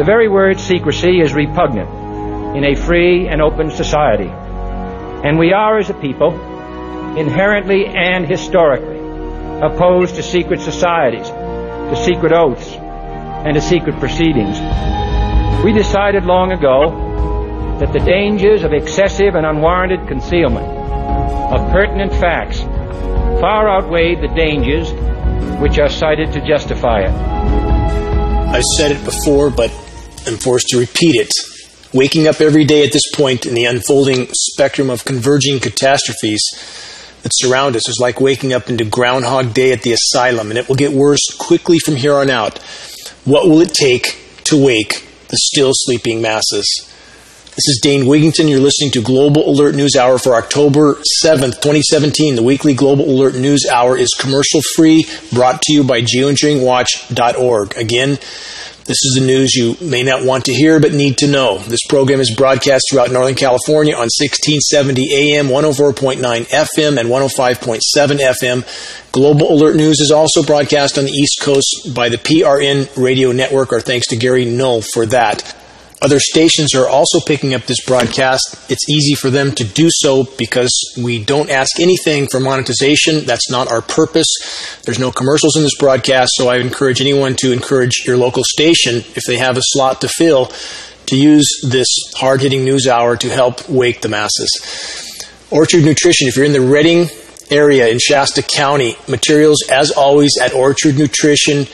The very word secrecy is repugnant in a free and open society. And we are, as a people, inherently and historically opposed to secret societies, to secret oaths, and to secret proceedings. We decided long ago that the dangers of excessive and unwarranted concealment of pertinent facts far outweighed the dangers which are cited to justify it. I've said it before, but I'm forced to repeat it. Waking up every day at this point in the unfolding spectrum of converging catastrophes that surround us is like waking up into Groundhog Day at the asylum, and it will get worse quickly from here on out. What will it take to wake the still sleeping masses? This is Dane Wigington. You're listening to Global Alert News Hour for October 7th, 2017. The weekly Global Alert News Hour is commercial-free, brought to you by GeoEngineeringWatch.org. Again, this is the news you may not want to hear but need to know. This program is broadcast throughout Northern California on 1670 AM, 104.9 FM, and 105.7 FM. Global Alert News is also broadcast on the East Coast by the PRN radio network. Our thanks to Gary Null for that. Other stations are also picking up this broadcast. It's easy for them to do so because we don't ask anything for monetization. That's not our purpose. There's no commercials in this broadcast, so I encourage anyone to encourage your local station, if they have a slot to fill, to use this hard-hitting news hour to help wake the masses. Orchard Nutrition, if you're in the Redding area in Shasta County, materials, as always, at Orchard Nutrition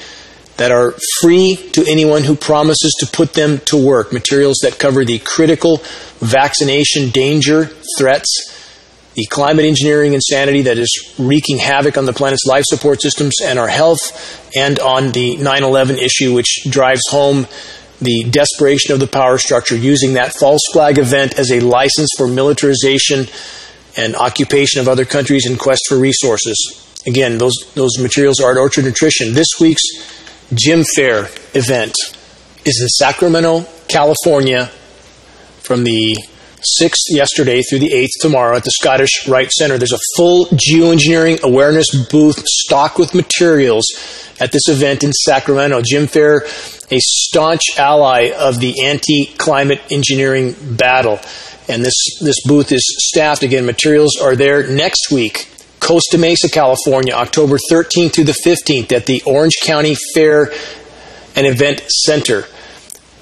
that are free to anyone who promises to put them to work. Materials that cover the critical vaccination danger, threats, the climate engineering insanity that is wreaking havoc on the planet's life support systems and our health, and on the 9/11 issue, which drives home the desperation of the power structure using that false flag event as a license for militarization and occupation of other countries in quest for resources. Again, those materials are at Orchard Nutrition. This week's Gym Fair event is in Sacramento, California, from the 6th yesterday through the 8th tomorrow at the Scottish Rite Center. There's a full geoengineering awareness booth stocked with materials at this event in Sacramento. Gym Fair, a staunch ally of the anti-climate engineering battle. And this booth is staffed. Again, materials are there next week. Costa Mesa, California, October 13th through the 15th at the Orange County Fair and Event Center.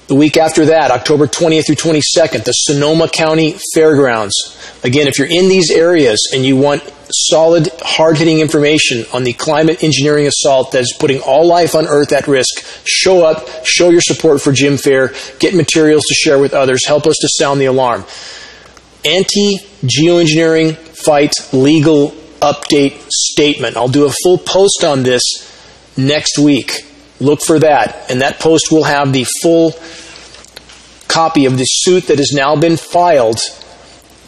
The week after that, October 20th through 22nd, the Sonoma County Fairgrounds. Again, if you're in these areas and you want solid, hard-hitting information on the climate engineering assault that is putting all life on Earth at risk, show up, show your support for Gym Fair, get materials to share with others, help us to sound the alarm. Anti-geoengineering fight legal update statement. I'll do a full post on this next week. Look for that. And that post will have the full copy of the suit that has now been filed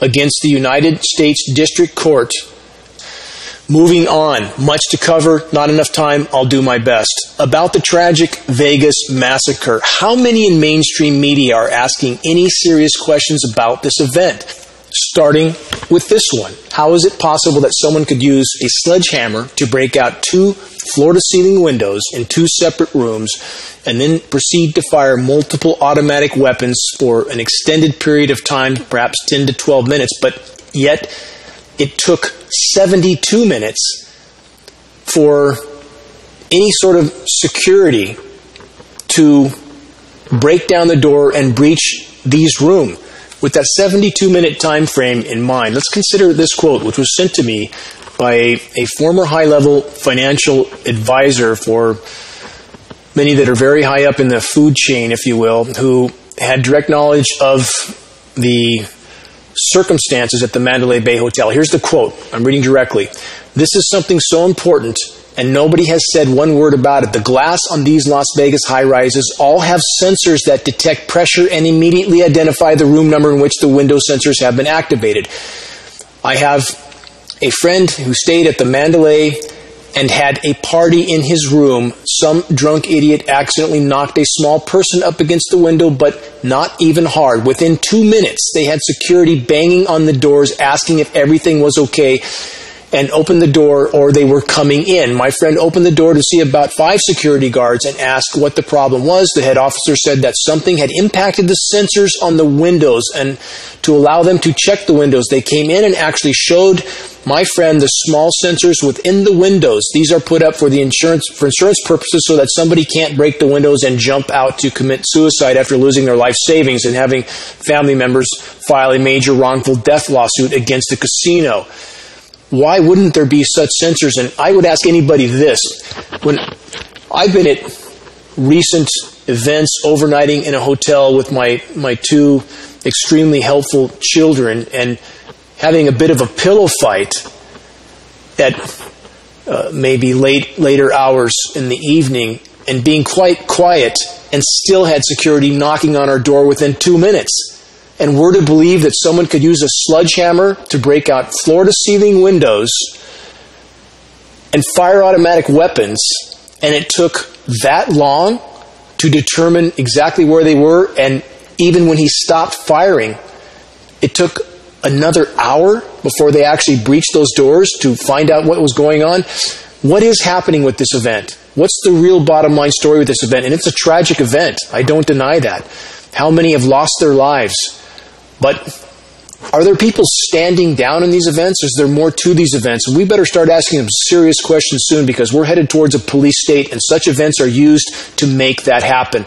against the United States District Court. Moving on. Much to cover, not enough time. I'll do my best. About the tragic Vegas massacre. How many in mainstream media are asking any serious questions about this event? Starting with this one. How is it possible that someone could use a sledgehammer to break out 2 floor-to-ceiling windows in 2 separate rooms and then proceed to fire multiple automatic weapons for an extended period of time, perhaps 10 to 12 minutes, but yet it took 72 minutes for any sort of security to break down the door and breach these rooms? With that 72-minute time frame in mind, let's consider this quote, which was sent to me by a former high-level financial advisor for many that are very high up in the food chain, if you will, who had direct knowledge of the circumstances at the Mandalay Bay Hotel. Here's the quote. I'm reading directly. "This is something so important, and nobody has said one word about it. The glass on these Las Vegas high-rises all have sensors that detect pressure and immediately identify the room number in which the window sensors have been activated. I have a friend who stayed at the Mandalay and had a party in his room. Some drunk idiot accidentally knocked a small person up against the window, but not even hard. Within 2 minutes, they had security banging on the doors, asking if everything was okay. and opened the door, or they were coming in. My friend opened the door to see about 5 security guards and asked what the problem was. The head officer said that something had impacted the sensors on the windows, and to allow them to check the windows, they came in and actually showed my friend the small sensors within the windows. These are put up for insurance purposes so that somebody can't break the windows and jump out to commit suicide after losing their life savings and having family members file a major wrongful death lawsuit against the casino. Why wouldn't there be such sensors? And I would ask anybody this. When I've been at recent events, overnighting in a hotel with my 2 extremely helpful children, and having a bit of a pillow fight at maybe later hours in the evening, and being quite quiet, and still had security knocking on our door within 2 minutes. And we're to believe that someone could use a sledgehammer to break out floor-to-ceiling windows and fire automatic weapons, and it took that long to determine exactly where they were, and even when he stopped firing, it took another hour before they actually breached those doors to find out what was going on. What is happening with this event? What's the real bottom line story with this event? And it's a tragic event. I don't deny that. How many have lost their lives? But are there people standing down in these events? Or is there more to these events? And we better start asking them serious questions soon, because we're headed towards a police state, and such events are used to make that happen.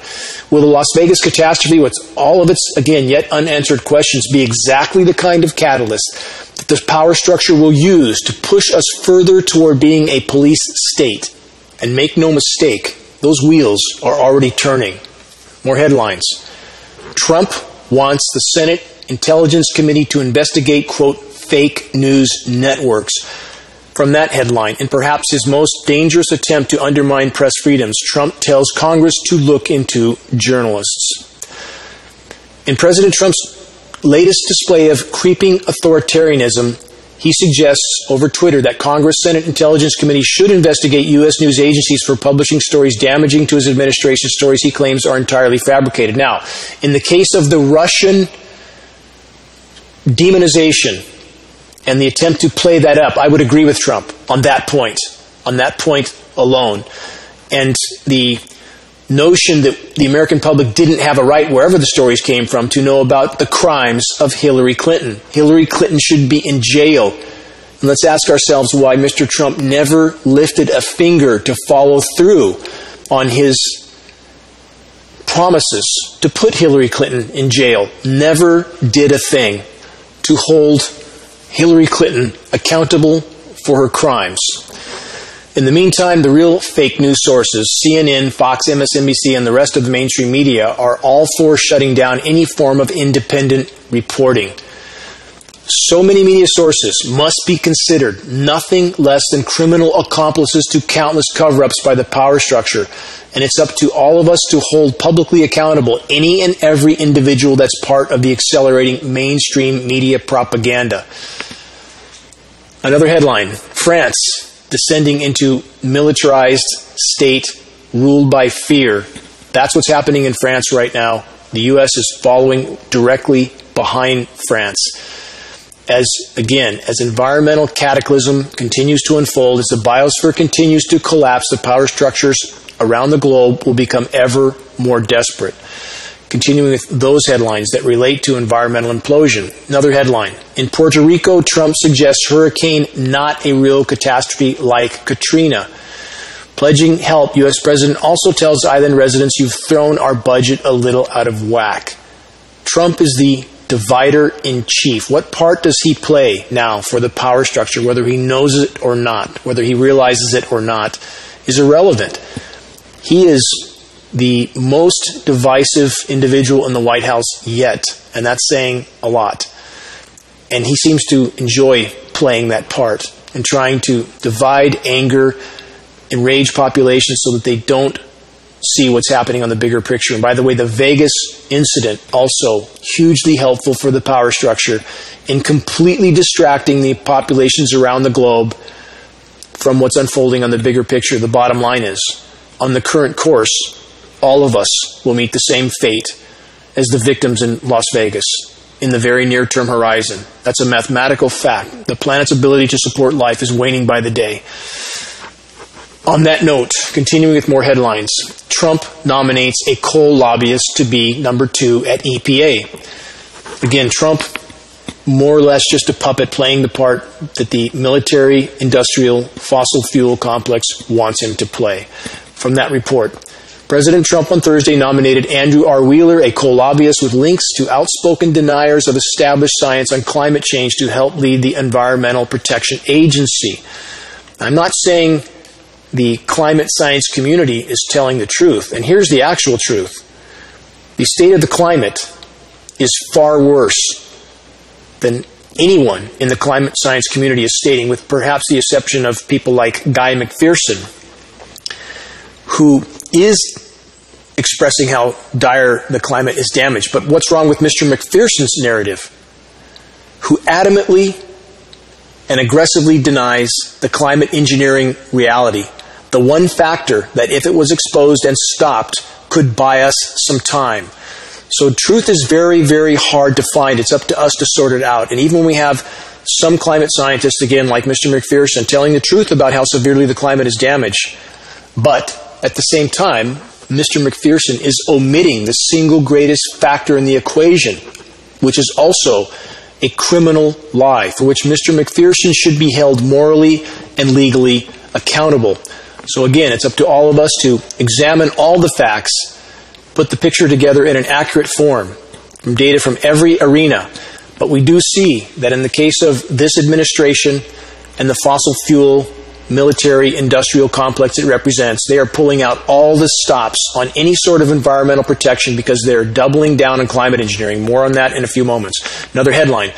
Will the Las Vegas catastrophe, with all of its, again, yet unanswered questions, be exactly the kind of catalyst that this power structure will use to push us further toward being a police state? And make no mistake, those wheels are already turning. More headlines. Trump wants the Senate Intelligence Committee to investigate, quote, fake news networks. From that headline, in perhaps his most dangerous attempt to undermine press freedoms, Trump tells Congress to look into journalists. In President Trump's latest display of creeping authoritarianism, he suggests over Twitter that Congress Senate Intelligence Committee should investigate U.S. news agencies for publishing stories damaging to his administration, stories he claims are entirely fabricated. Now, in the case of the Russian demonization and the attempt to play that up, I would agree with Trump on that point alone. And the notion that the American public didn't have a right, wherever the stories came from, to know about the crimes of Hillary Clinton. Hillary Clinton should be in jail. And let's ask ourselves why Mr. Trump never lifted a finger to follow through on his promises to put Hillary Clinton in jail. Never did a thing to hold Hillary Clinton accountable for her crimes. In the meantime, the real fake news sources, CNN, Fox, MSNBC, and the rest of the mainstream media, are all for shutting down any form of independent reporting. So many media sources must be considered nothing less than criminal accomplices to countless cover-ups by the power structure. And it's up to all of us to hold publicly accountable any and every individual that's part of the accelerating mainstream media propaganda. Another headline, France descending into militarized state ruled by fear. That's what's happening in France right now. The U.S. is following directly behind France. As environmental cataclysm continues to unfold, as the biosphere continues to collapse, the power structures around the globe will become ever more desperate. Continuing with those headlines that relate to environmental implosion. Another headline. In Puerto Rico, Trump suggests hurricane not a real catastrophe like Katrina. Pledging help, U.S. President also tells island residents, you've thrown our budget a little out of whack. Trump is the divider-in-chief. What part does he play now for the power structure, whether he knows it or not, whether he realizes it or not, is irrelevant. He is the most divisive individual in the White House yet, and that's saying a lot. And he seems to enjoy playing that part and trying to divide, anger, enrage populations so that they don't see what's happening on the bigger picture. And by the way, the Vegas incident also hugely helpful for the power structure in completely distracting the populations around the globe from what's unfolding on the bigger picture. The bottom line is, on the current course, all of us will meet the same fate as the victims in Las Vegas. in the very near-term horizon. That's a mathematical fact. The planet's ability to support life is waning by the day. On that note, continuing with more headlines, Trump nominates a coal lobbyist to be number 2 at EPA. Again, Trump, more or less just a puppet playing the part that the military-industrial fossil fuel complex wants him to play. From that report, President Trump on Thursday nominated Andrew R. Wheeler, a coal lobbyist with links to outspoken deniers of established science on climate change, to help lead the Environmental Protection Agency. I'm not saying the climate science community is telling the truth, and here's the actual truth. The state of the climate is far worse than anyone in the climate science community is stating, with perhaps the exception of people like Guy McPherson, who is expressing how dire the climate is damaged. But what's wrong with Mr. McPherson's narrative, who adamantly and aggressively denies the climate engineering reality, the one factor that, if it was exposed and stopped, could buy us some time? So truth is very, very hard to find. It's up to us to sort it out. And even when we have some climate scientists, again, like Mr. McPherson, telling the truth about how severely the climate is damaged, but at the same time, Mr. McPherson is omitting the single greatest factor in the equation, which is also a criminal lie for which Mr. McPherson should be held morally and legally accountable. So again, it's up to all of us to examine all the facts, put the picture together in an accurate form from data from every arena. But we do see that in the case of this administration and the fossil fuel military-industrial complex it represents, they are pulling out all the stops on any sort of environmental protection because they're doubling down on climate engineering. More on that in a few moments. Another headline,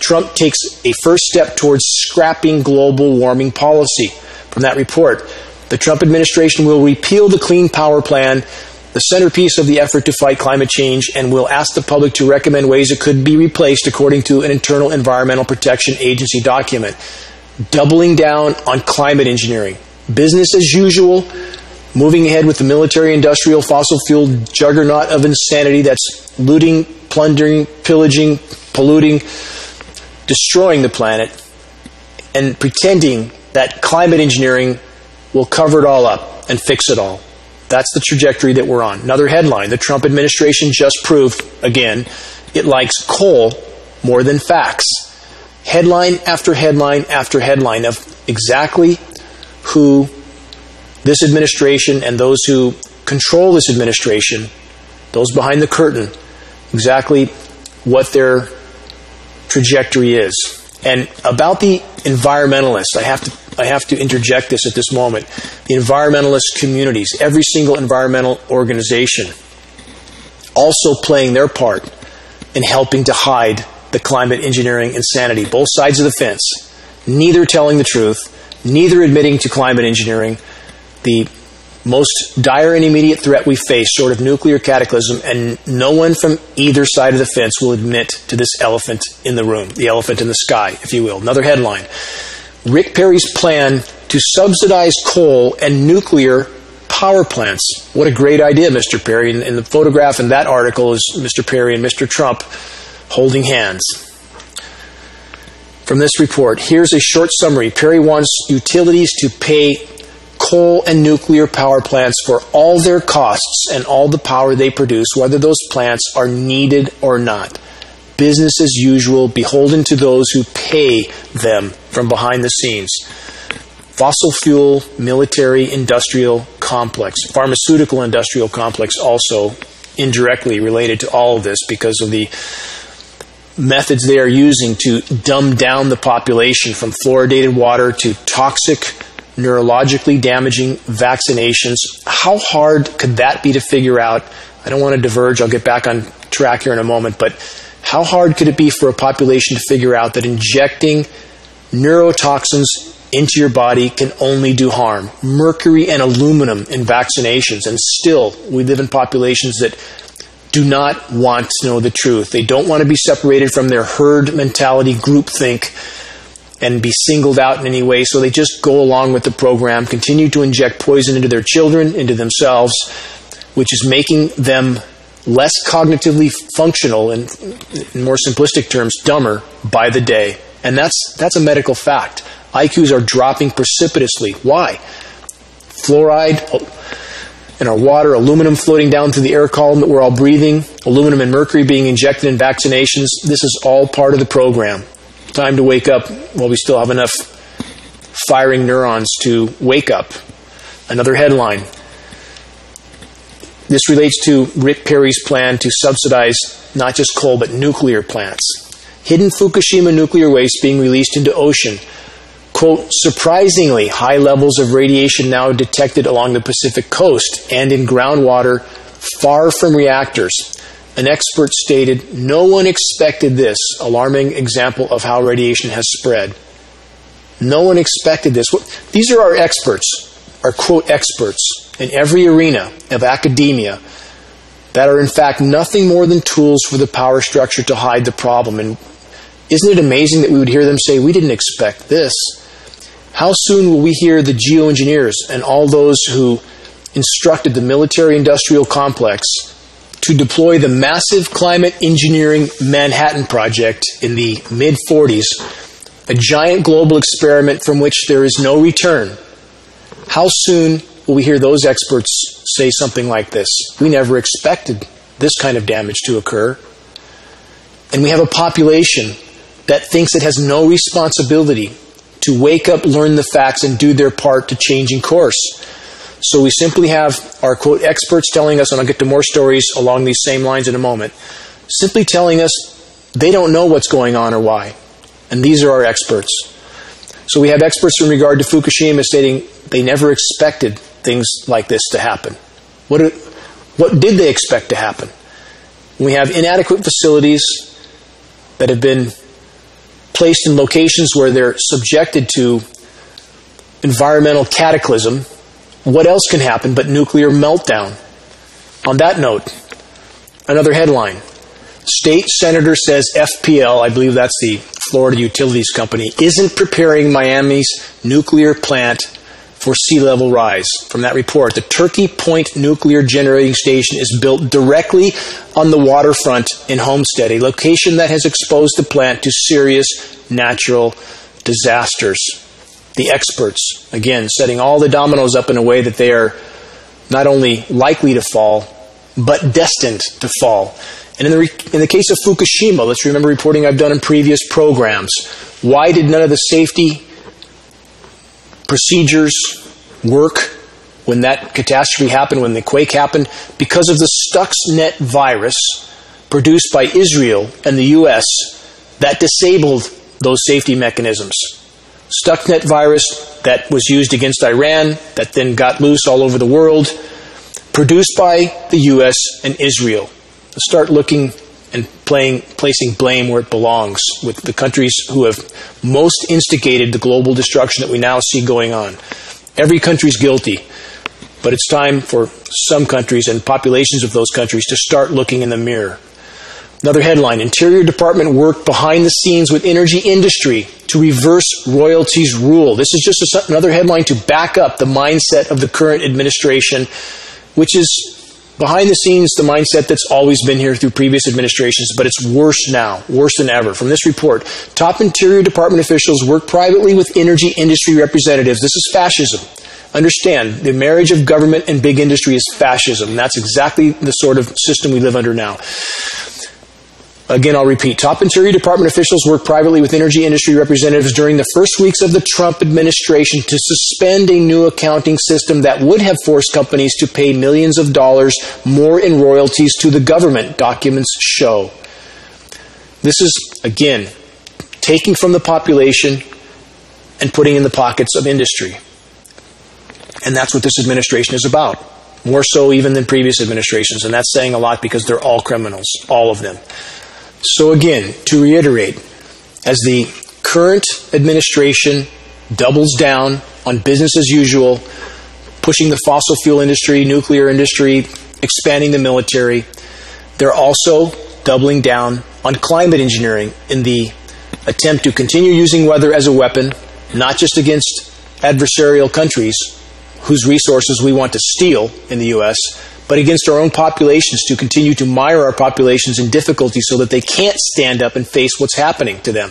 Trump takes a first step towards scrapping global warming policy. From that report, the Trump administration will repeal the Clean Power Plan, the centerpiece of the effort to fight climate change, and will ask the public to recommend ways it could be replaced according to an internal Environmental Protection Agency document. Doubling down on climate engineering. Business as usual, moving ahead with the military-industrial fossil fuel juggernaut of insanity that's looting, plundering, pillaging, polluting, destroying the planet, and pretending that climate engineering will cover it all up and fix it all. That's the trajectory that we're on. Another headline, the Trump administration just proved, again, it likes coal more than facts. Headline after headline after headline of exactly who this administration and those who control this administration, those behind the curtain, exactly what their trajectory is. And about the environmentalists, I have to interject this at this moment. The environmentalist communities, every single environmental organization, also playing their part in helping to hide the climate engineering insanity. Both sides of the fence, neither telling the truth, neither admitting to climate engineering, the most dire and immediate threat we face, short of nuclear cataclysm, and no one from either side of the fence will admit to this elephant in the room, the elephant in the sky, if you will. Another headline, Rick Perry's plan to subsidize coal and nuclear power plants. What a great idea, Mr. Perry. And the photograph in that article is Mr. Perry and Mr. Trump holding hands. From this report, here's a short summary. Perry wants utilities to pay coal and nuclear power plants for all their costs and all the power they produce, whether those plants are needed or not. Business as usual, beholden to those who pay them from behind the scenes. Fossil fuel, military, industrial complex, pharmaceutical industrial complex also indirectly related to all of this because of the methods they are using to dumb down the population, from fluoridated water to toxic, neurologically damaging vaccinations. How hard could that be to figure out? I don't want to diverge. I'll get back on track here in a moment. But how hard could it be for a population to figure out that injecting neurotoxins into your body can only do harm? Mercury and aluminum in vaccinations. And still, we live in populations that do not want to know the truth. They don't want to be separated from their herd mentality, groupthink, and be singled out in any way. So they just go along with the program, continue to inject poison into their children, into themselves, which is making them less cognitively functional, and in more simplistic terms, dumber by the day. And that's a medical fact. IQs are dropping precipitously. Why? Fluoride in our water, aluminum floating down through the air column that we're all breathing, aluminum and mercury being injected in vaccinations. This is all part of the program. Time to wake up while we still have enough firing neurons to wake up. Another headline. This relates to Rick Perry's plan to subsidize not just coal but nuclear plants. Hidden Fukushima nuclear waste being released into ocean. Quote, surprisingly high levels of radiation now detected along the Pacific coast and in groundwater far from reactors. An expert stated, no one expected this, alarming example of how radiation has spread. No one expected this. These are our experts, our quote experts in every arena of academia that are in fact nothing more than tools for the power structure to hide the problem. And isn't it amazing that we would hear them say, we didn't expect this? How soon will we hear the geoengineers and all those who instructed the military-industrial complex to deploy the massive climate engineering Manhattan Project in the mid-40s, a giant global experiment from which there is no return? How soon will we hear those experts say something like this? We never expected this kind of damage to occur. And we have a population that thinks it has no responsibility to wake up, learn the facts, and do their part to changing course. So we simply have our, quote, experts telling us, and I'll get to more stories along these same lines in a moment, simply telling us they don't know what's going on or why. And these are our experts. So we have experts in regard to Fukushima stating they never expected things like this to happen. What did they expect to happen? We have inadequate facilities that have been placed in locations where they're subjected to environmental cataclysm. What else can happen but nuclear meltdown? On that note, another headline. State senator says FPL, I believe that's the Florida Utilities Company, isn't preparing Miami's nuclear plant for sea level rise. From that report, the Turkey Point Nuclear Generating Station is built directly on the waterfront in Homestead, a location that has exposed the plant to serious natural disasters. The experts, again, setting all the dominoes up in a way that they are not only likely to fall, but destined to fall. And in the case of Fukushima, let's remember reporting I've done in previous programs. Why did none of the safety procedures work when that catastrophe happened, when the quake happened? Because of the Stuxnet virus produced by Israel and the U.S. that disabled those safety mechanisms. Stuxnet virus that was used against Iran, that then got loose all over the world, produced by the U.S. and Israel. Let's start looking and placing blame where it belongs, with the countries who have most instigated the global destruction that we now see going on. Every country's guilty, but it's time for some countries and populations of those countries to start looking in the mirror. Another headline, Interior Department worked behind the scenes with energy industry to reverse royalties rule. This is just another headline to back up the mindset of the current administration, which is behind the scenes the mindset that's always been here through previous administrations, but it's worse now, worse than ever. From this report, top Interior Department officials work privately with energy industry representatives. This is fascism. Understand, the marriage of government and big industry is fascism. That's exactly the sort of system we live under now. Again, I'll repeat. Top Interior Department officials worked privately with energy industry representatives during the first weeks of the Trump administration to suspend a new accounting system that would have forced companies to pay millions of dollars more in royalties to the government, documents show. This is, again, taking from the population and putting in the pockets of industry. And that's what this administration is about. More so even than previous administrations. And that's saying a lot because they're all criminals, all of them. So again, to reiterate, as the current administration doubles down on business as usual, pushing the fossil fuel industry, nuclear industry, expanding the military, they're also doubling down on climate engineering in the attempt to continue using weather as a weapon, not just against adversarial countries whose resources we want to steal in the U.S., but against our own populations to continue to mire our populations in difficulty so that they can't stand up and face what's happening to them.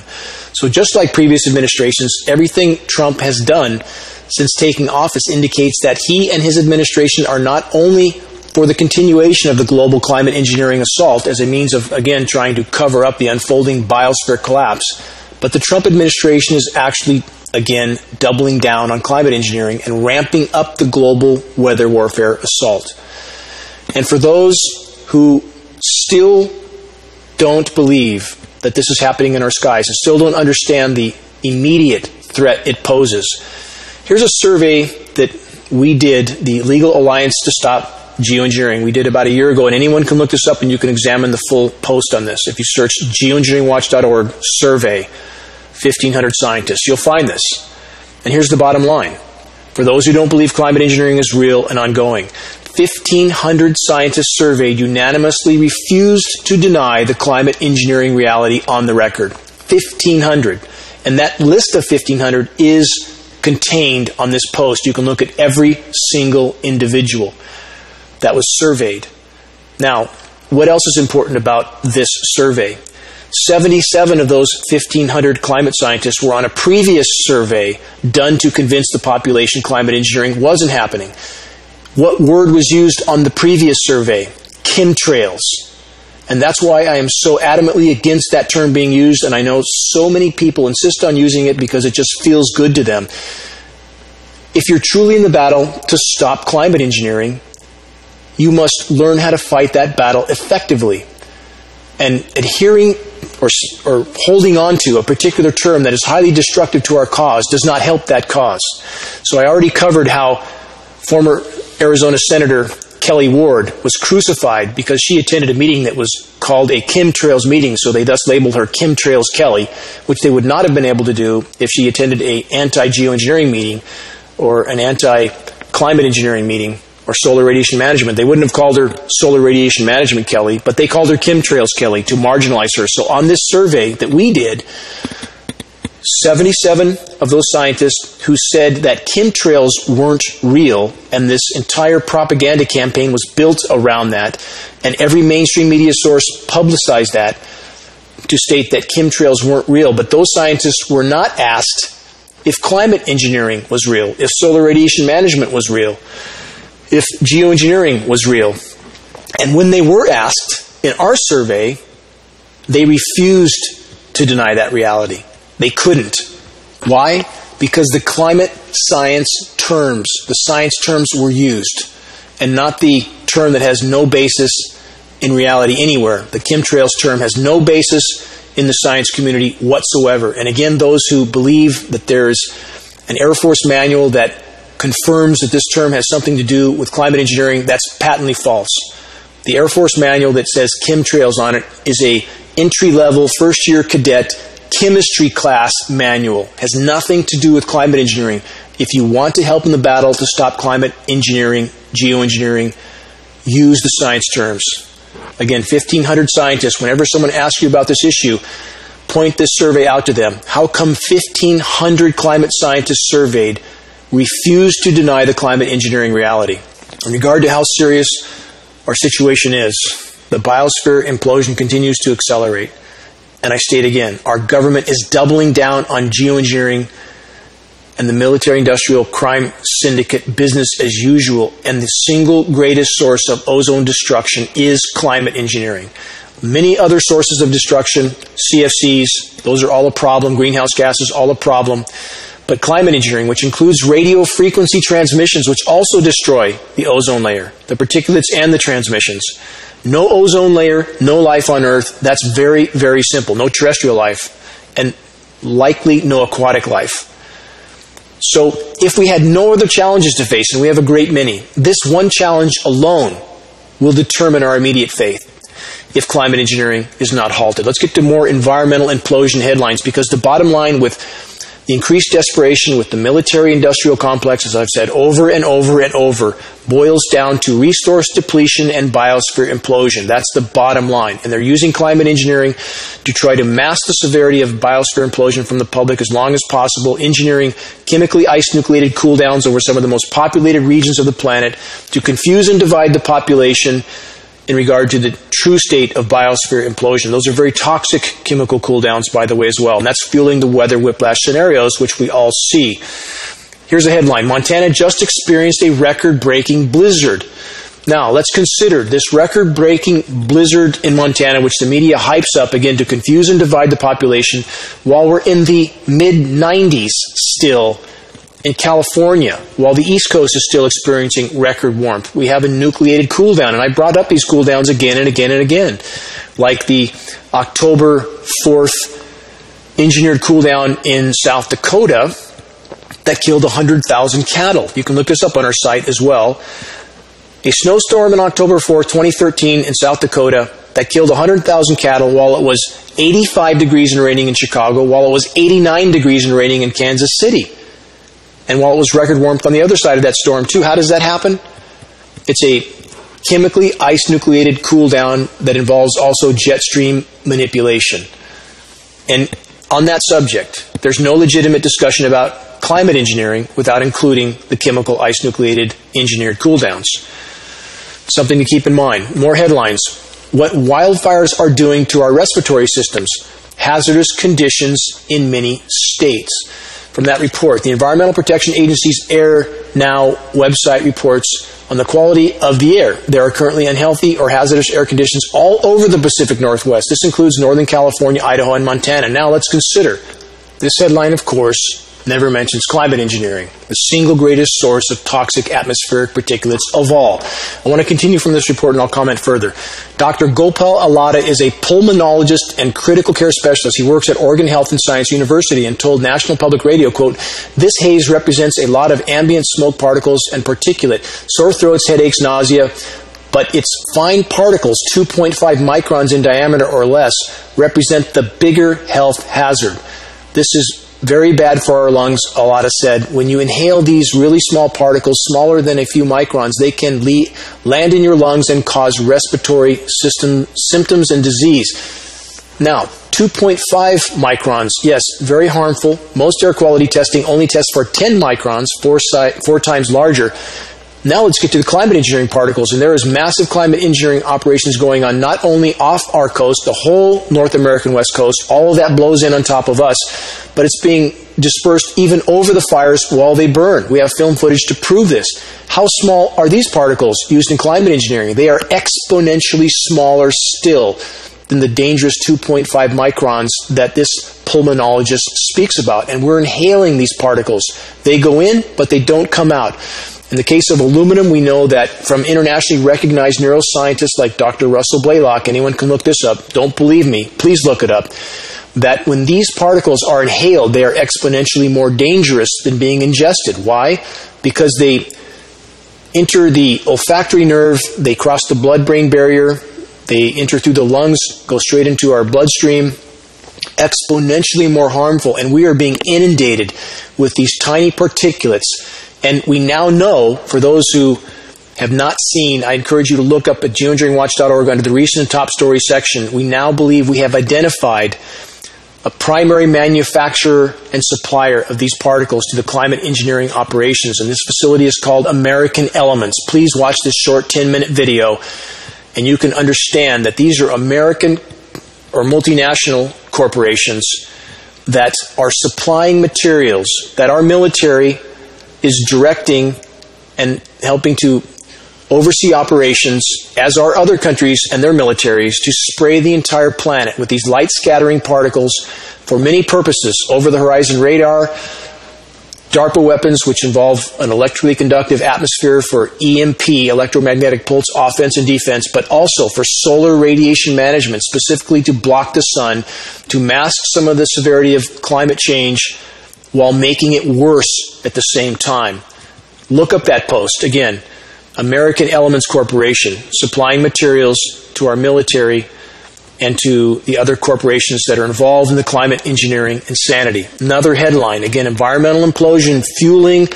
So just like previous administrations, everything Trump has done since taking office indicates that he and his administration are not only for the continuation of the global climate engineering assault as a means of, again, trying to cover up the unfolding biosphere collapse, but the Trump administration is actually, again, doubling down on climate engineering and ramping up the global weather warfare assault. And for those who still don't believe that this is happening in our skies and still don't understand the immediate threat it poses, here's a survey that we did, the Legal Alliance to Stop Geoengineering. We did about a year ago, and anyone can look this up and you can examine the full post on this. If you search geoengineeringwatch.org survey 1,500 scientists, you'll find this. And here's the bottom line. For those who don't believe climate engineering is real and ongoing, 1,500 scientists surveyed unanimously refused to deny the climate engineering reality on the record. 1,500. And that list of 1,500 is contained on this post. You can look at every single individual that was surveyed. Now, what else is important about this survey? 77 of those 1,500 climate scientists were on a previous survey done to convince the population climate engineering wasn't happening. What word was used on the previous survey? Chemtrails. And that's why I am so adamantly against that term being used, and I know so many people insist on using it because it just feels good to them. If you're truly in the battle to stop climate engineering, you must learn how to fight that battle effectively. And adhering or holding on to a particular term that is highly destructive to our cause does not help that cause. So I already covered how former Arizona Senator Kelly Ward was crucified because she attended a meeting that was called a chemtrails meeting, so they thus labeled her Chemtrails Kelly, which they would not have been able to do if she attended a anti-geoengineering meeting or an anti-climate engineering meeting or solar radiation management. They wouldn't have called her Solar Radiation Management Kelly, but they called her Chemtrails Kelly to marginalize her. So on this survey that we did, 77 of those scientists who said that chemtrails weren't real, and this entire propaganda campaign was built around that, and every mainstream media source publicized that to state that chemtrails weren't real. But those scientists were not asked if climate engineering was real, if solar radiation management was real, if geoengineering was real. And when they were asked in our survey, they refused to deny that reality. They couldn't. Why? Because the climate science terms, the science terms were used, and not the term that has no basis in reality anywhere. The chemtrails term has no basis in the science community whatsoever. And again, those who believe that there's an Air Force manual that confirms that this term has something to do with climate engineering, that's patently false. The Air Force manual that says chemtrails on it is a entry-level, first-year cadet chemistry class manual. Has nothing to do with climate engineering. If you want to help in the battle to stop climate engineering, geoengineering, use the science terms. Again, 1,500 scientists, whenever someone asks you about this issue, point this survey out to them. How come 1,500 climate scientists surveyed refused to deny the climate engineering reality? In regard to how serious our situation is, the biosphere implosion continues to accelerate. And I state again, our government is doubling down on geoengineering and the military-industrial crime syndicate business as usual, and the single greatest source of ozone destruction is climate engineering. Many other sources of destruction, CFCs, those are all a problem, greenhouse gases, all a problem. But climate engineering, which includes radio frequency transmissions, which also destroy the ozone layer, the particulates and the transmissions. No ozone layer, no life on Earth. That's very, very simple. No terrestrial life, and likely no aquatic life. So if we had no other challenges to face, and we have a great many, this one challenge alone will determine our immediate fate if climate engineering is not halted. Let's get to more environmental implosion headlines, because the bottom line with The increased desperation with the military-industrial complex, as I've said over and over and over, boils down to resource depletion and biosphere implosion. That's the bottom line. And they're using climate engineering to try to mask the severity of biosphere implosion from the public as long as possible, engineering chemically ice-nucleated cooldowns over some of the most populated regions of the planet to confuse and divide the population in regard to the true state of biosphere implosion. Those are very toxic chemical cooldowns, by the way, as well. And that's fueling the weather whiplash scenarios, which we all see. Here's a headline. Montana just experienced a record-breaking blizzard. Now, let's consider this record-breaking blizzard in Montana, which the media hypes up, again, to confuse and divide the population, while we're in the mid-90s still in California, while the East Coast is still experiencing record warmth. We have a nucleated cool down, and I brought up these cool downs again and again and again, like the October 4th engineered cool down in South Dakota that killed 100,000 cattle. You can look this up on our site as well. A snowstorm on October 4th, 2013 in South Dakota that killed 100,000 cattle while it was 85 degrees and raining in Chicago, while it was 89 degrees and raining in Kansas City. And while it was record warmth on the other side of that storm too. How does that happen? It's a chemically ice-nucleated cool down that involves also jet stream manipulation. And on that subject, there's no legitimate discussion about climate engineering without including the chemical ice-nucleated engineered cool downs. Something to keep in mind. More headlines. What wildfires are doing to our respiratory systems. Hazardous conditions in many states. From that report, the Environmental Protection Agency's Air Now website reports on the quality of the air. There are currently unhealthy or hazardous air conditions all over the Pacific Northwest. This includes Northern California, Idaho, and Montana. Now let's consider. This headline, of course, never mentions climate engineering, the single greatest source of toxic atmospheric particulates of all. I want to continue from this report and I'll comment further. Dr. Gopal Alada is a pulmonologist and critical care specialist. He works at Oregon Health and Science University and told National Public Radio, quote, "This haze represents a lot of ambient smoke particles and particulate, sore throats, headaches, nausea, but its fine particles, 2.5 microns in diameter or less, represent the bigger health hazard. This is very bad for our lungs," Alada said. When you inhale these really small particles, smaller than a few microns, they can land in your lungs and cause respiratory system symptoms and disease. Now, 2.5 microns, yes, very harmful. Most air quality testing only tests for 10 microns, four times larger. Now let's get to the climate engineering particles, and there is massive climate engineering operations going on not only off our coast, the whole North American West Coast, all of that blows in on top of us, but it's being dispersed even over the fires while they burn. We have film footage to prove this. How small are these particles used in climate engineering? They are exponentially smaller still than the dangerous 2.5 microns that this pulmonologist speaks about, and we're inhaling these particles. They go in, but they don't come out. In the case of aluminum, we know that from internationally recognized neuroscientists like Dr. Russell Blaylock, anyone can look this up, don't believe me, please look it up, that when these particles are inhaled, they are exponentially more dangerous than being ingested. Why? Because they enter the olfactory nerve, they cross the blood-brain barrier, they enter through the lungs, go straight into our bloodstream, exponentially more harmful, and we are being inundated with these tiny particulates. And we now know, for those who have not seen, I encourage you to look up at geoengineeringwatch.org under the recent top story section. We now believe we have identified a primary manufacturer and supplier of these particles to the climate engineering operations. And this facility is called American Elements. Please watch this short 10-minute video, and you can understand that these are American or multinational corporations that are supplying materials that our military is directing and helping to oversee operations, as are other countries and their militaries, to spray the entire planet with these light-scattering particles for many purposes: over-the-horizon radar, DARPA weapons, which involve an electrically conductive atmosphere for EMP, electromagnetic pulse offense and defense, but also for solar radiation management, specifically to block the sun, to mask some of the severity of climate change while making it worse at the same time. Look up that post. Again, American Elements Corporation, supplying materials to our military and to the other corporations that are involved in the climate engineering insanity. Another headline, again, environmental implosion fueling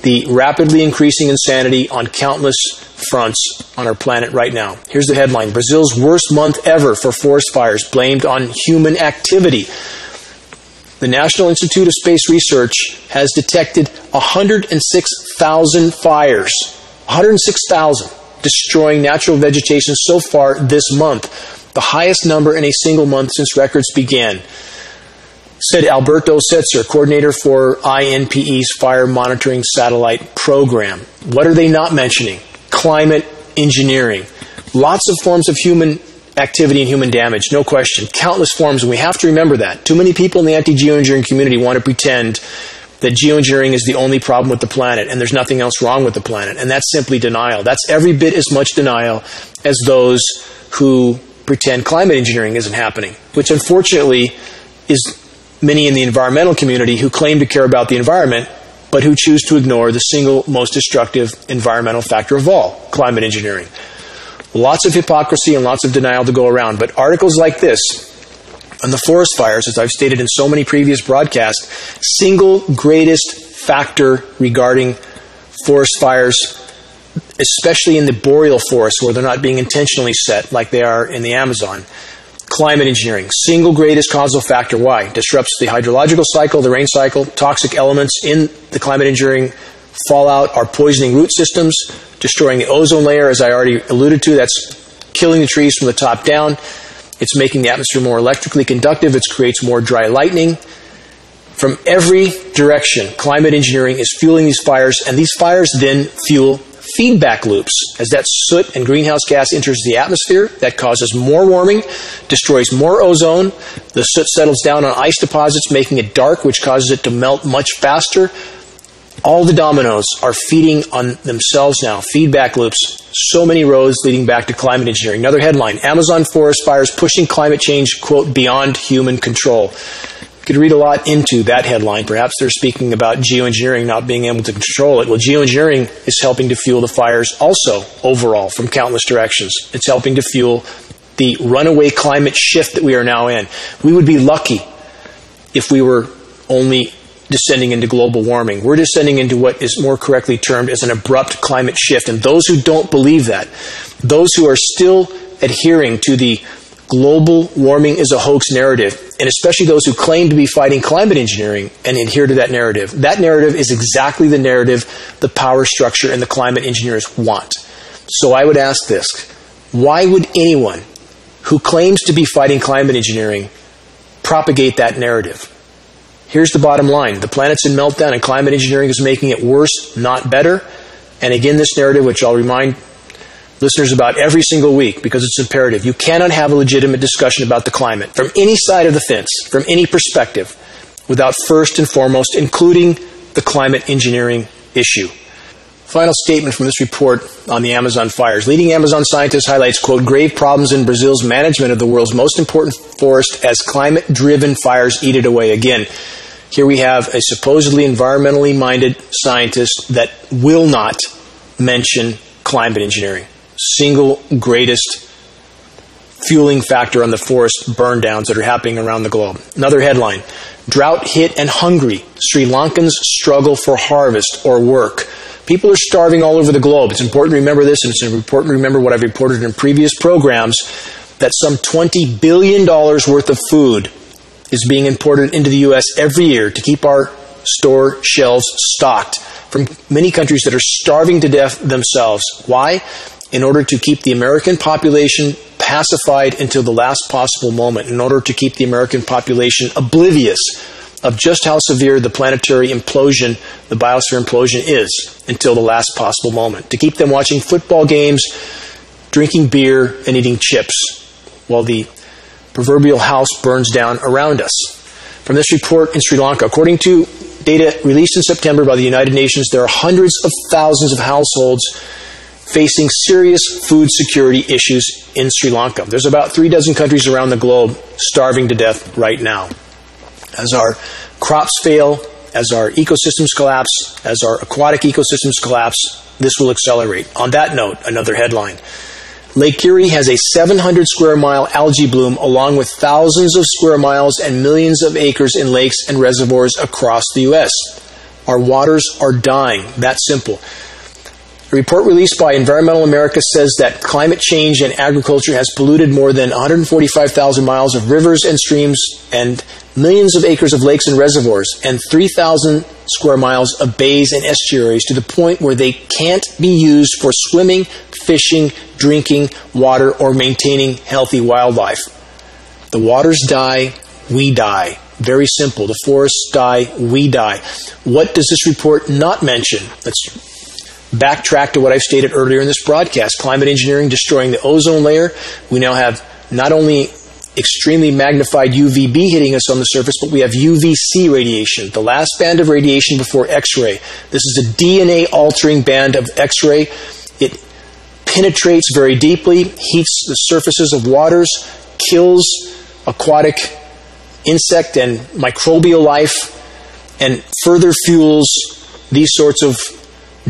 the rapidly increasing insanity on countless fronts on our planet right now. Here's the headline: Brazil's worst month ever for forest fires blamed on human activity. The National Institute of Space Research has detected 106,000 fires. 106,000 destroying natural vegetation so far this month, the highest number in a single month since records began, said Alberto Setzer, coordinator for INPE's Fire Monitoring Satellite Program. What are they not mentioning? Climate engineering. Lots of forms of human activity and human damage, no question. Countless forms, and we have to remember that. Too many people in the anti-geoengineering community want to pretend that geoengineering is the only problem with the planet and there's nothing else wrong with the planet, and that's simply denial. That's every bit as much denial as those who pretend climate engineering isn't happening, which unfortunately is many in the environmental community who claim to care about the environment but who choose to ignore the single most destructive environmental factor of all, climate engineering. Lots of hypocrisy and lots of denial to go around, but articles like this on the forest fires, as I've stated in so many previous broadcasts, single greatest factor regarding forest fires, especially in the boreal forests where they're not being intentionally set like they are in the Amazon. Climate engineering, single greatest causal factor. Why? Disrupts the hydrological cycle, the rain cycle. Toxic elements in the climate engineering fallout are poisoning root systems, destroying the ozone layer, as I already alluded to. That's killing the trees from the top down. It's making the atmosphere more electrically conductive. It creates more dry lightning. From every direction, climate engineering is fueling these fires, and these fires then fuel feedback loops. As that soot and greenhouse gas enters the atmosphere, that causes more warming, destroys more ozone. The soot settles down on ice deposits, making it dark, which causes it to melt much faster. All the dominoes are feeding on themselves now. Feedback loops. So many roads leading back to climate engineering. Another headline: Amazon forest fires pushing climate change, quote, beyond human control. You could read a lot into that headline. Perhaps they're speaking about geoengineering not being able to control it. Well, geoengineering is helping to fuel the fires also overall from countless directions. It's helping to fuel the runaway climate shift that we are now in. We would be lucky if we were only descending into global warming. We're descending into what is more correctly termed as an abrupt climate shift. And those who don't believe that, those who are still adhering to the global warming is a hoax narrative, and especially those who claim to be fighting climate engineering and adhere to that narrative is exactly the narrative the power structure and the climate engineers want. So I would ask this: why would anyone who claims to be fighting climate engineering propagate that narrative? Here's the bottom line. The planet's in meltdown, and climate engineering is making it worse, not better. And again, this narrative, which I'll remind listeners about every single week because it's imperative. You cannot have a legitimate discussion about the climate from any side of the fence, from any perspective, without first and foremost including the climate engineering issue. Final statement from this report on the Amazon fires. Leading Amazon scientist highlights, quote, grave problems in Brazil's management of the world's most important forest as climate-driven fires eat it away. Again, here we have a supposedly environmentally minded scientist that will not mention climate engineering. Single greatest fueling factor on the forest burn downs that are happening around the globe. Another headline: drought hit and hungry. Sri Lankans struggle for harvest or work. People are starving all over the globe. It's important to remember this, and it's important to remember what I've reported in previous programs, that some $20 billion worth of food is being imported into the U.S. every year to keep our store shelves stocked from many countries that are starving to death themselves. Why? In order to keep the American population pacified until the last possible moment, in order to keep the American population oblivious of just how severe the planetary implosion, the biosphere implosion is, until the last possible moment. To keep them watching football games, drinking beer, and eating chips while the proverbial house burns down around us. From this report in Sri Lanka, according to data released in September by the United Nations, there are hundreds of thousands of households facing serious food security issues in Sri Lanka. There's about 36 countries around the globe starving to death right now. As our crops fail, as our ecosystems collapse, as our aquatic ecosystems collapse, this will accelerate. On that note, another headline: Lake Erie has a 700 square mile algae bloom along with thousands of square miles and millions of acres in lakes and reservoirs across the U.S. Our waters are dying. That simple. A report released by Environmental America says that climate change and agriculture has polluted more than 145,000 miles of rivers and streams and millions of acres of lakes and reservoirs and 3,000 square miles of bays and estuaries to the point where they can't be used for swimming, fishing, drinking water, or maintaining healthy wildlife. The waters die, we die. Very simple. The forests die, we die. What does this report not mention? Let's backtrack to what I've stated earlier in this broadcast. Climate engineering destroying the ozone layer. We now have not only extremely magnified UVB hitting us on the surface, but we have UVC radiation, the last band of radiation before X-ray. This is a DNA-altering band of X-ray. It penetrates very deeply, heats the surfaces of waters, kills aquatic insect and microbial life, and further fuels these sorts of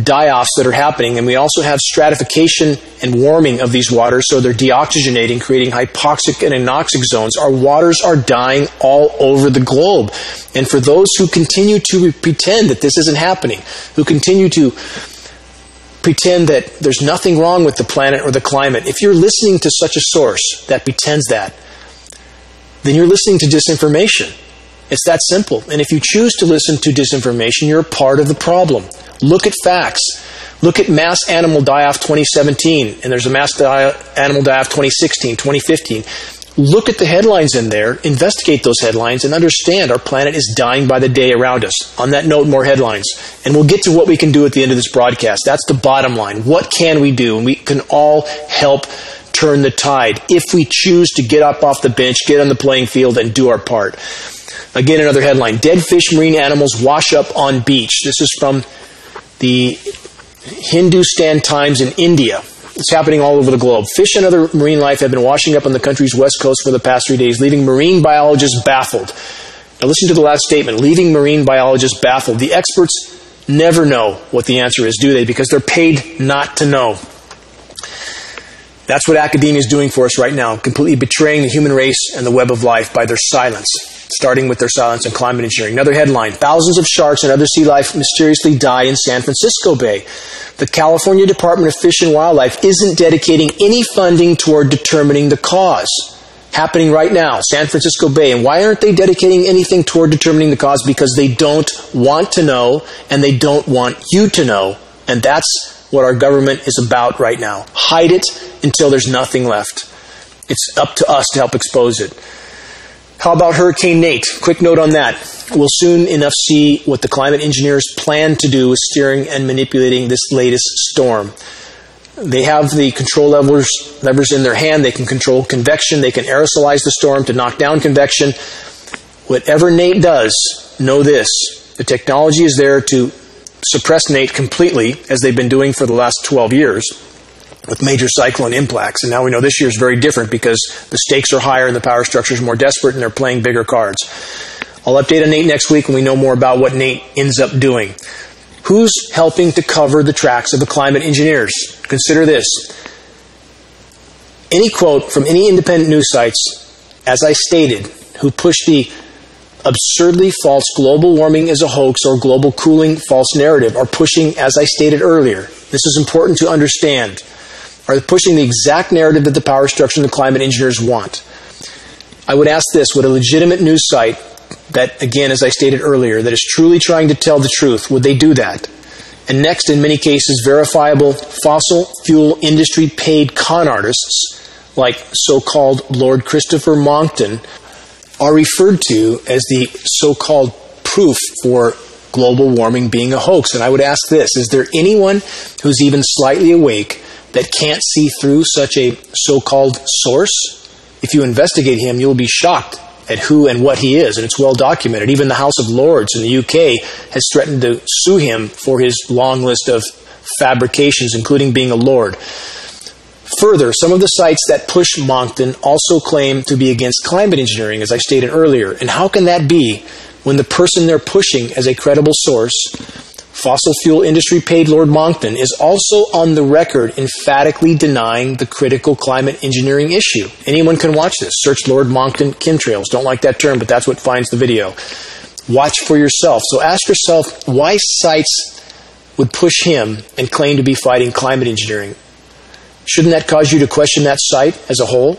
die-offs that are happening. And we also have stratification and warming of these waters, so they're deoxygenating, creating hypoxic and anoxic zones. Our waters are dying all over the globe. And for those who continue to pretend that this isn't happening, who continue to pretend that there's nothing wrong with the planet or the climate, if you're listening to such a source that pretends that, then you're listening to disinformation. It's that simple. And if you choose to listen to disinformation, you're a part of the problem. Look at facts. Look at mass animal die-off 2017, and there's a mass animal die-off 2016, 2015. Look at the headlines in there, investigate those headlines, and understand our planet is dying by the day around us. On that note, more headlines. And we'll get to what we can do at the end of this broadcast. That's the bottom line. What can we do? And we can all help turn the tide if we choose to get up off the bench, get on the playing field, and do our part. Again, another headline. Dead fish, marine animals wash up on beach. This is from the Hindustan Times in India. It's happening all over the globe. Fish and other marine life have been washing up on the country's west coast for the past 3 days, leaving marine biologists baffled. Now listen to the last statement, leaving marine biologists baffled. The experts never know what the answer is, do they? Because they're paid not to know. That's what academia is doing for us right now, completely betraying the human race and the web of life by their silence, starting with their silence on climate engineering. Another headline, thousands of sharks and other sea life mysteriously die in San Francisco Bay. The California Department of Fish and Wildlife isn't dedicating any funding toward determining the cause. Happening right now, San Francisco Bay. And why aren't they dedicating anything toward determining the cause? Because they don't want to know, and they don't want you to know. And that's what our government is about right now. Hide it until there's nothing left. It's up to us to help expose it. How about Hurricane Nate? Quick note on that. We'll soon enough see what the climate engineers plan to do with steering and manipulating this latest storm. They have the control levers in their hand. They can control convection. They can aerosolize the storm to knock down convection. Whatever Nate does, know this. The technology is there to suppress Nate completely, as they've been doing for the last 12 years with major cyclone impacts. And now we know this year is very different because the stakes are higher and the power structure is more desperate and they're playing bigger cards. I'll update on Nate next week when we know more about what Nate ends up doing. Who's helping to cover the tracks of the climate engineers? Consider this. Any quote from any independent news sites, as I stated, who push the absurdly false global warming is a hoax or global cooling false narrative are pushing, as I stated earlier, this is important to understand, are pushing the exact narrative that the power structure and the climate engineers want. I would ask this, would a legitimate news site that, again, as I stated earlier, that is truly trying to tell the truth, would they do that? And next, in many cases, verifiable fossil fuel industry paid con artists, like so-called Lord Christopher Monckton, are referred to as the so-called proof for global warming being a hoax. And I would ask this, is there anyone who's even slightly awake that can't see through such a so-called source? If you investigate him, you'll be shocked at who and what he is, and it's well documented. Even the House of Lords in the UK has threatened to sue him for his long list of fabrications, including being a lord. Further, some of the sites that push Monckton also claim to be against climate engineering, as I stated earlier. And how can that be when the person they're pushing as a credible source fossil fuel industry paid Lord Monckton, is also on the record emphatically denying the critical climate engineering issue. Anyone can watch this. Search Lord Monckton chemtrails. Don't like that term, but that's what finds the video. Watch for yourself. So ask yourself why sites would push him and claim to be fighting climate engineering. Shouldn't that cause you to question that site as a whole?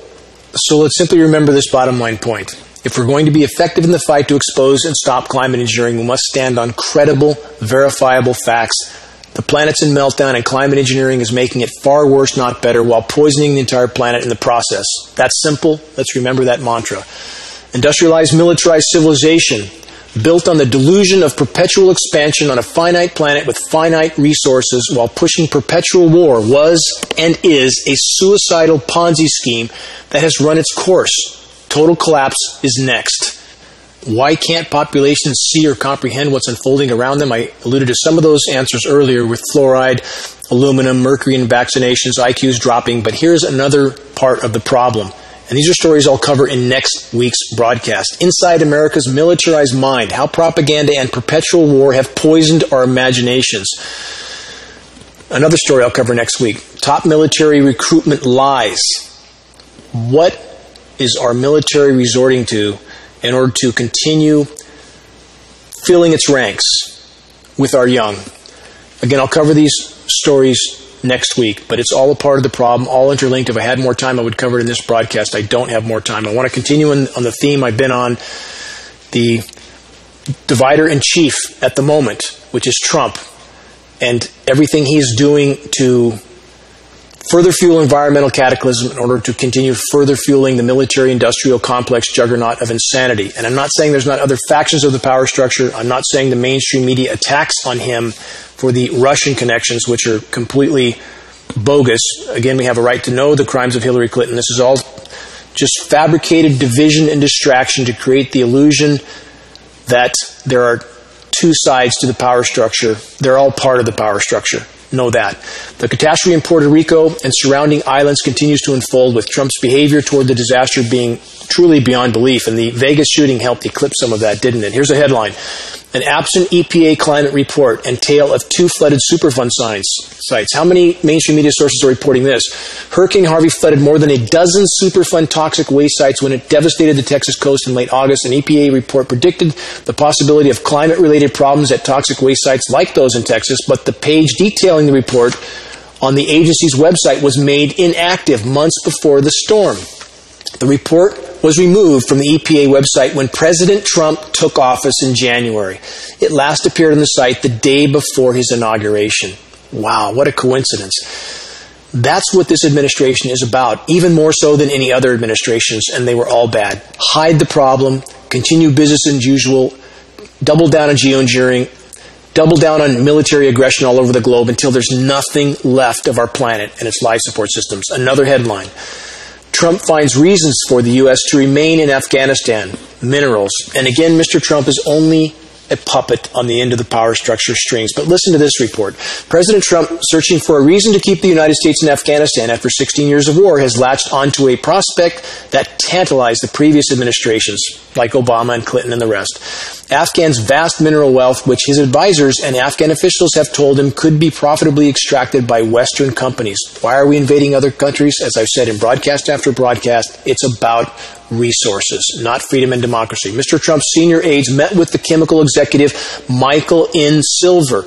So let's simply remember this bottom line point. If we're going to be effective in the fight to expose and stop climate engineering, we must stand on credible, verifiable facts. The planet's in meltdown and climate engineering is making it far worse, not better, while poisoning the entire planet in the process. That's simple. Let's remember that mantra. Industrialized, militarized civilization built on the delusion of perpetual expansion on a finite planet with finite resources while pushing perpetual war was and is a suicidal Ponzi scheme that has run its course. Total collapse is next. Why can't populations see or comprehend what's unfolding around them? I alluded to some of those answers earlier with fluoride, aluminum, mercury in vaccinations, IQs dropping, but here's another part of the problem. And these are stories I'll cover in next week's broadcast. Inside America's militarized mind, how propaganda and perpetual war have poisoned our imaginations. Another story I'll cover next week. Top military recruitment lies. What is our military resorting to in order to continue filling its ranks with our young? Again, I'll cover these stories next week, but it's all a part of the problem, all interlinked. If I had more time, I would cover it in this broadcast. I don't have more time. I want to continue on the theme I've been on, the divider-in-chief at the moment, which is Trump, and everything he's doing to further fuel environmental cataclysm in order to continue further fueling the military-industrial complex juggernaut of insanity. And I'm not saying there's not other factions of the power structure. I'm not saying the mainstream media attacks on him for the Russian connections, which are completely bogus. Again, we have a right to know the crimes of Hillary Clinton. This is all just fabricated division and distraction to create the illusion that there are two sides to the power structure. They're all part of the power structure. Know that. The catastrophe in Puerto Rico and surrounding islands continues to unfold, with Trump's behavior toward the disaster being truly beyond belief. And the Vegas shooting helped eclipse some of that, didn't it? Here's a headline. An absent EPA climate report and tale of two flooded Superfund sites. How many mainstream media sources are reporting this? Hurricane Harvey flooded more than a dozen Superfund toxic waste sites when it devastated the Texas coast in late August. An EPA report predicted the possibility of climate-related problems at toxic waste sites like those in Texas, but the page detailing the report on the agency's website was made inactive months before the storm. The report was removed from the EPA website when President Trump took office in January. It last appeared on the site the day before his inauguration. Wow, what a coincidence. That's what this administration is about, even more so than any other administrations, and they were all bad. Hide the problem, continue business as usual, double down on geoengineering, double down on military aggression all over the globe until there's nothing left of our planet and its life support systems. Another headline. Trump finds reasons for the U.S. to remain in Afghanistan. Minerals. And again, Mr. Trump is only a puppet on the end of the power structure strings. But listen to this report. President Trump, searching for a reason to keep the United States in Afghanistan after 16 years of war, has latched onto a prospect that tantalized the previous administrations, like Obama and Clinton and the rest. Afghan's vast mineral wealth, which his advisors and Afghan officials have told him could be profitably extracted by Western companies. Why are we invading other countries? As I've said in broadcast after broadcast, it's about resources, not freedom and democracy. Mr. Trump's senior aides met with the chemical executive Michael N. Silver.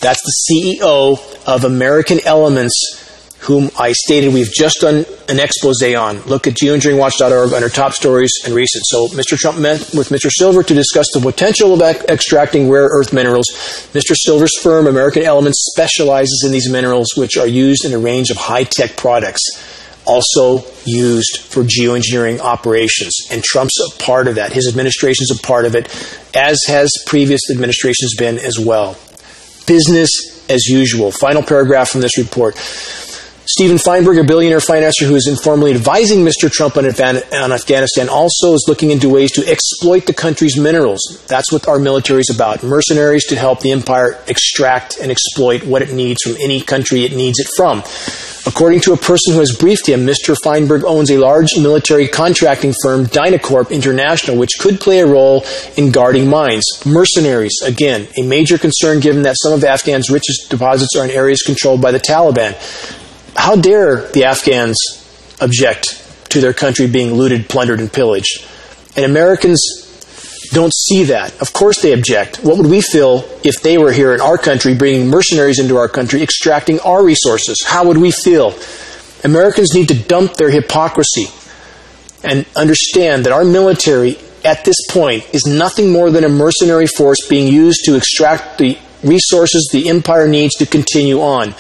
That's the CEO of American Elements, whom I stated we've just done an expose on. Look at geoengineeringwatch.org under top stories and recent. So Mr. Trump met with Mr. Silver to discuss the potential of extracting rare earth minerals. Mr. Silver's firm, American Elements, specializes in these minerals, which are used in a range of high-tech products, also used for geoengineering operations. And Trump's a part of that. His administration's a part of it, as has previous administrations been as well. Business as usual. Final paragraph from this report. Stephen Feinberg, a billionaire financier who is informally advising Mr. Trump on Afghanistan, also is looking into ways to exploit the country's minerals. That's what our military is about. Mercenaries to help the empire extract and exploit what it needs from any country it needs it from. According to a person who has briefed him, Mr. Feinberg owns a large military contracting firm, Dynacorp International, which could play a role in guarding mines. Mercenaries, again, a major concern given that some of Afghan's richest deposits are in areas controlled by the Taliban. How dare the Afghans object to their country being looted, plundered, and pillaged? And Americans don't see that. Of course they object. What would we feel if they were here in our country, bringing mercenaries into our country, extracting our resources? How would we feel? Americans need to dump their hypocrisy and understand that our military at this point is nothing more than a mercenary force being used to extract the resources the empire needs to continue on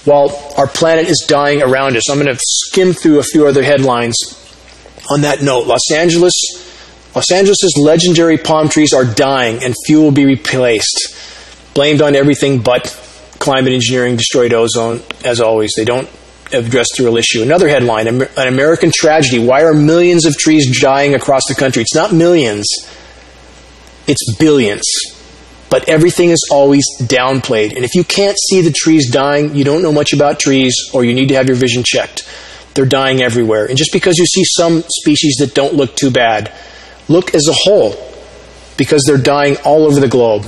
while our planet is dying around us. I'm going to skim through a few other headlines on that note. Los Angeles' legendary palm trees are dying and few will be replaced. Blamed on everything but climate engineering, destroyed ozone, as always. They don't address the real issue. Another headline, an American tragedy. Why are millions of trees dying across the country? It's not millions, it's billions. But everything is always downplayed. And if you can't see the trees dying, you don't know much about trees, or you need to have your vision checked. They're dying everywhere. And just because you see some species that don't look too bad, look as a whole, because they're dying all over the globe.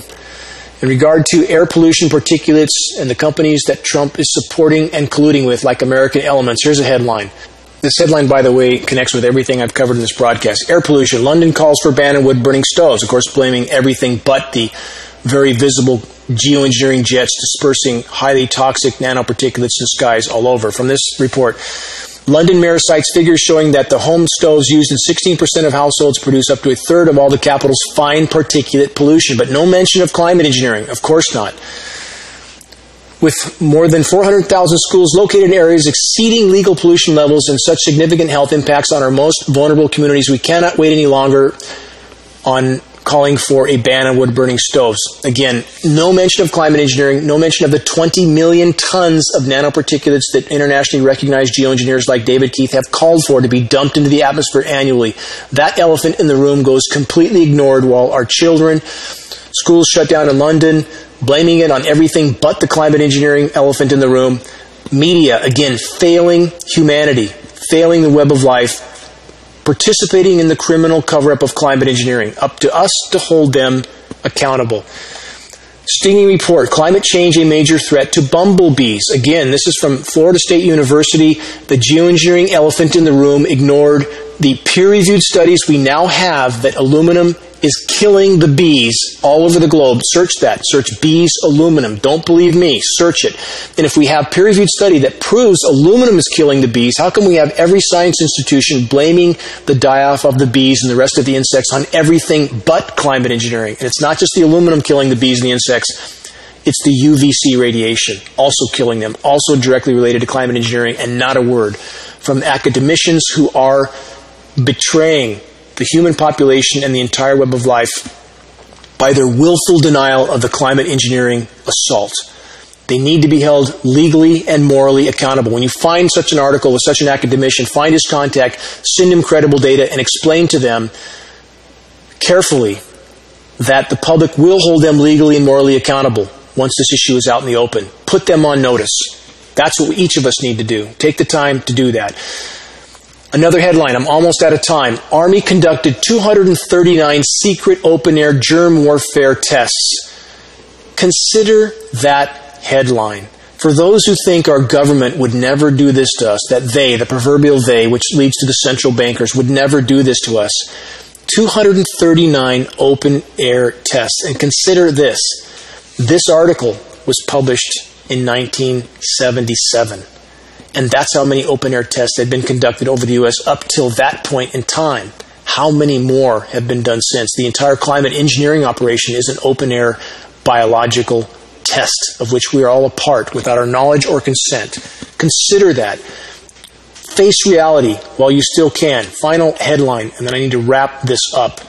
In regard to air pollution, particulates, and the companies that Trump is supporting and colluding with, like American Elements, here's a headline. This headline, by the way, connects with everything I've covered in this broadcast. Air pollution. London calls for ban on wood-burning stoves. Of course, blaming everything but the very visible geoengineering jets dispersing highly toxic nanoparticulates in skies all over. From this report, London Mayor cites figures showing that the home stoves used in 16% of households produce up to a third of all the capital's fine particulate pollution, but no mention of climate engineering. Of course not. With more than 400,000 schools located in areas exceeding legal pollution levels and such significant health impacts on our most vulnerable communities, we cannot wait any longer on calling for a ban on wood-burning stoves. Again, no mention of climate engineering, no mention of the 20 million tons of nanoparticulates that internationally recognized geoengineers like David Keith have called for to be dumped into the atmosphere annually. That elephant in the room goes completely ignored while our children, schools shut down in London, blaming it on everything but the climate engineering elephant in the room. Media, again, failing humanity, failing the web of life, participating in the criminal cover-up of climate engineering. Up to us to hold them accountable. Stinging report, climate change a major threat to bumblebees. Again, this is from Florida State University. The geoengineering elephant in the room ignored the peer-reviewed studies we now have that aluminum is killing the bees all over the globe. Search that. Search bees aluminum. Don't believe me. Search it. And if we have peer-reviewed study that proves aluminum is killing the bees, how come we have every science institution blaming the die-off of the bees and the rest of the insects on everything but climate engineering? And it's not just the aluminum killing the bees and the insects. It's the UVC radiation also killing them, also directly related to climate engineering, and not a word from academicians who are betraying the human population and the entire web of life by their willful denial of the climate engineering assault. They need to be held legally and morally accountable. When you find such an article with such an academician, find his contact, send him credible data, and explain to them carefully that the public will hold them legally and morally accountable once this issue is out in the open. Put them on notice. That's what each of us need to do. Take the time to do that. Another headline, I'm almost out of time. Army conducted 239 secret open-air germ warfare tests. Consider that headline. For those who think our government would never do this to us, that they, the proverbial they, which leads to the central bankers, would never do this to us, 239 open-air tests. And consider this. This article was published in 1977. And that's how many open-air tests had been conducted over the U.S. up till that point in time. How many more have been done since? The entire climate engineering operation is an open-air biological test of which we are all a part without our knowledge or consent. Consider that. Face reality while you still can. Final headline, and then I need to wrap this up.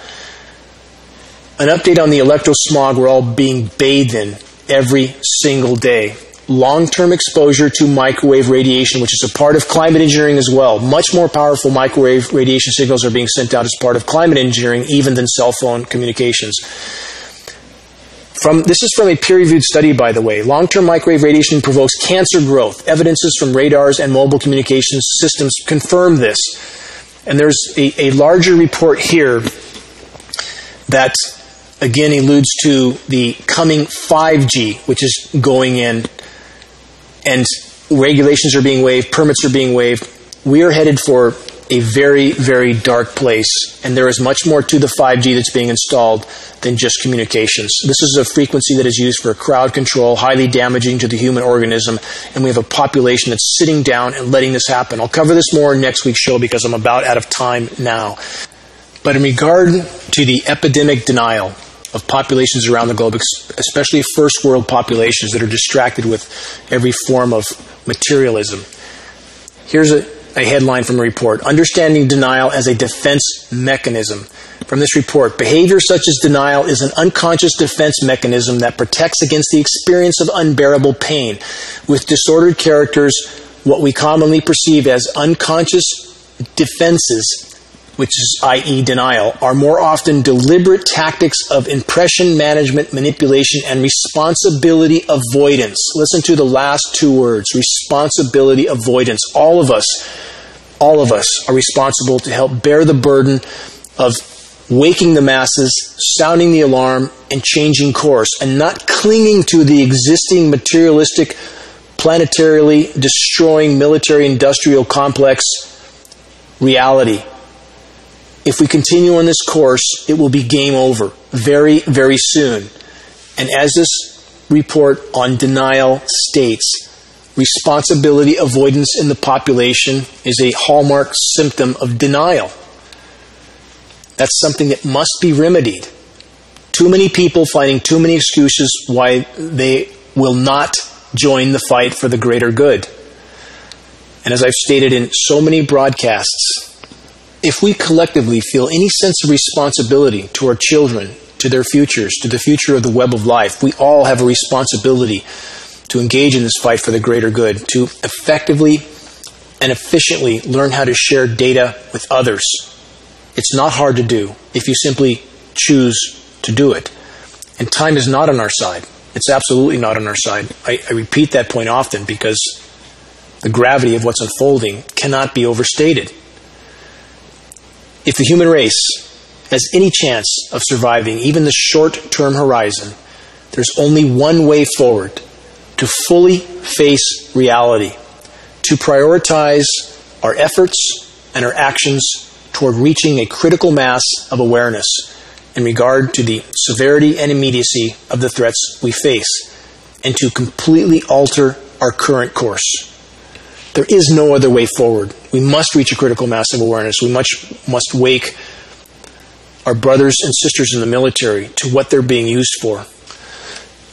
An update on the electrosmog we're all being bathed in every single day. Long-term exposure to microwave radiation, which is a part of climate engineering as well. Much more powerful microwave radiation signals are being sent out as part of climate engineering even than cell phone communications. This is from a peer-reviewed study, by the way. Long-term microwave radiation provokes cancer growth. Evidences from radars and mobile communications systems confirm this. And there's a larger report here that, again, alludes to the coming 5G, which is going in, and regulations are being waived, permits are being waived. We are headed for a very, very dark place, and there is much more to the 5G that's being installed than just communications. This is a frequency that is used for crowd control, highly damaging to the human organism, and we have a population that's sitting down and letting this happen. I'll cover this more in next week's show because I'm about out of time now. But in regard to the epidemic denial of populations around the globe, especially first world populations that are distracted with every form of materialism, here's a headline from a report: Understanding Denial as a Defense Mechanism. From this report, behavior such as denial is an unconscious defense mechanism that protects against the experience of unbearable pain. With disordered characters, what we commonly perceive as unconscious defenses, which is i.e. denial, are more often deliberate tactics of impression management, manipulation, and responsibility avoidance. Listen to the last two words: responsibility avoidance. All of us are responsible to help bear the burden of waking the masses, sounding the alarm, and changing course, and not clinging to the existing materialistic, planetarily destroying military-industrial complex reality. If we continue on this course, it will be game over very, very soon. And as this report on denial states, responsibility avoidance in the population is a hallmark symptom of denial. That's something that must be remedied. Too many people finding too many excuses why they will not join the fight for the greater good. And as I've stated in so many broadcasts, if we collectively feel any sense of responsibility to our children, to their futures, to the future of the web of life, we all have a responsibility to engage in this fight for the greater good, to effectively and efficiently learn how to share data with others. It's not hard to do if you simply choose to do it. And time is not on our side. It's absolutely not on our side. I repeat that point often because the gravity of what's unfolding cannot be overstated. If the human race has any chance of surviving even the short-term horizon, there's only one way forward: to fully face reality, to prioritize our efforts and our actions toward reaching a critical mass of awareness in regard to the severity and immediacy of the threats we face, and to completely alter our current course. There is no other way forward. We must reach a critical mass of awareness. We must wake our brothers and sisters in the military to what they're being used for.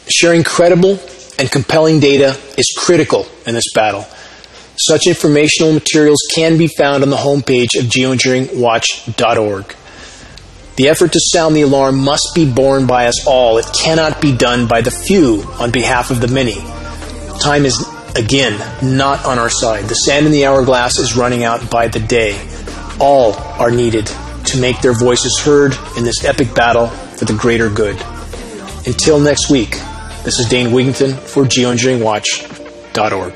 Sharing credible and compelling data is critical in this battle. Such informational materials can be found on the homepage of GeoEngineeringWatch.org. The effort to sound the alarm must be borne by us all. It cannot be done by the few on behalf of the many. Time is, again, not on our side. The sand in the hourglass is running out by the day. All are needed to make their voices heard in this epic battle for the greater good. Until next week, this is Dane Wigington for GeoEngineeringWatch.org.